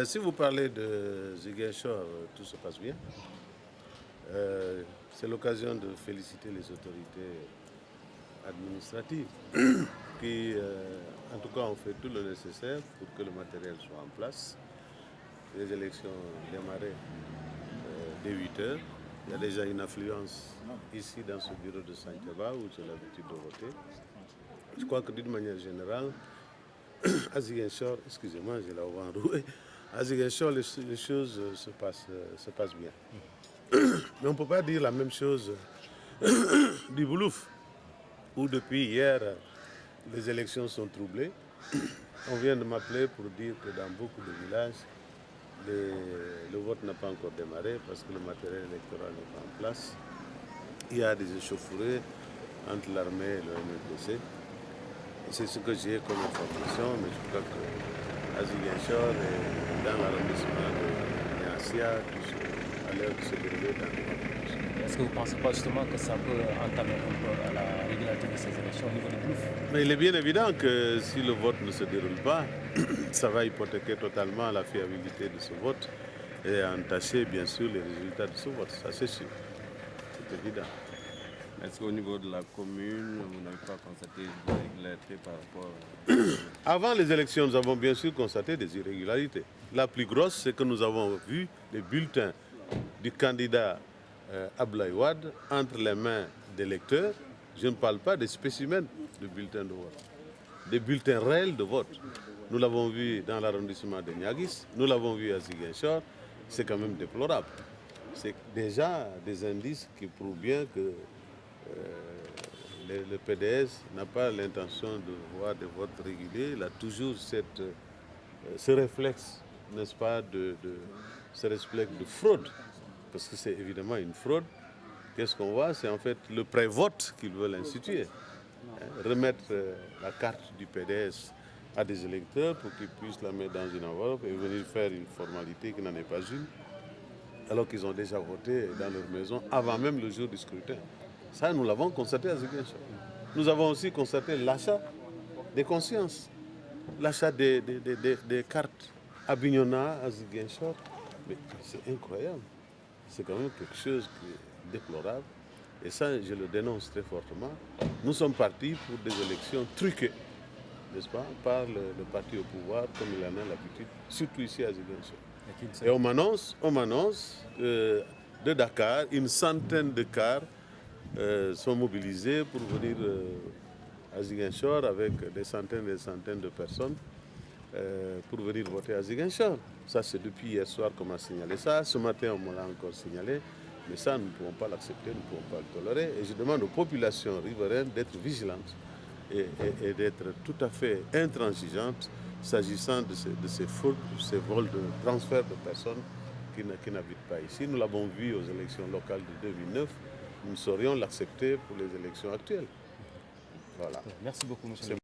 Si vous parlez de Ziguinchor, tout se passe bien. C'est l'occasion de féliciter les autorités administratives qui, en tout cas, ont fait tout le nécessaire pour que le matériel soit en place. Les élections ont démarré dès 8 heures. Il y a déjà une affluence ici dans ce bureau de Santhiaba où j'ai l'habitude de voter. Je crois que d'une manière générale, à Ziguinchor, excusez-moi, j'ai la voix enrouée, à Ziguinchor, les choses se passent bien. Mais on ne peut pas dire la même chose du Boulouf, où depuis hier, les élections sont troublées. On vient de m'appeler pour dire que dans beaucoup de villages, le vote n'a pas encore démarré parce que le matériel électoral n'est pas en place. Il y a des échauffourées entre l'armée et le MFDC. C'est ce que j'ai comme information, mais je crois qu'à Ziguinchor et dans l'arrondissement de Niassia, tout a l'air de se dérouler dans les bonnes conditions. Est-ce que vous ne pensez pas justement que ça peut entamer un peu la régularité de ces élections au niveau du Boulouf? Mais il est bien évident que si le vote ne se déroule pas, ça va hypothéquer totalement la fiabilité de ce vote et entacher bien sûr les résultats de ce vote, ça c'est sûr, c'est évident. Est-ce qu'au niveau de la commune, vous n'avez pas constaté de irrégularité par rapport Avant les élections, nous avons bien sûr constaté des irrégularités. La plus grosse, c'est que nous avons vu les bulletins du candidat Abdoulaye Wade entre les mains des lecteurs. Je ne parle pas des spécimens de bulletins de vote, des bulletins réels de vote. Nous l'avons vu dans l'arrondissement de Niaguis, nous l'avons vu à Ziguinchor, c'est quand même déplorable. C'est déjà des indices qui prouvent bien que le PDS n'a pas l'intention de voir des votes réguliers. Il a toujours ce réflexe, n'est-ce pas, ce réflexe de fraude, parce que c'est évidemment une fraude. Qu'est-ce qu'on voit? C'est en fait le pré-vote qu'ils veulent instituer. Remettre la carte du PDS à des électeurs pour qu'ils puissent la mettre dans une enveloppe et venir faire une formalité qui n'en est pas une, alors qu'ils ont déjà voté dans leur maison avant même le jour du scrutin. Ça, nous l'avons constaté à Ziguinchor. Nous avons aussi constaté l'achat des consciences, l'achat des cartes à Bignona, à Ziguinchor. Mais c'est incroyable. C'est quand même quelque chose qui est déplorable. Et ça, je le dénonce très fortement. Nous sommes partis pour des élections truquées, n'est-ce pas, par le parti au pouvoir, comme il en a l'habitude, surtout ici à Ziguinchor. Et on m'annonce de Dakar, une centaine de cars sont mobilisés pour venir à Ziguinchor avec des centaines et des centaines de personnes pour venir voter à Ziguinchor. Ça, c'est depuis hier soir qu'on m'a signalé ça. Ce matin, on me l'a encore signalé. Mais ça, nous ne pouvons pas l'accepter, nous ne pouvons pas le tolérer. Et je demande aux populations riveraines d'être vigilantes et d'être tout à fait intransigeantes s'agissant de ces fautes, ces vols de transfert de personnes qui n'habitent pas ici. Nous l'avons vu aux élections locales de 2009. Nous saurions l'accepter pour les élections actuelles. Voilà. Merci beaucoup, monsieur le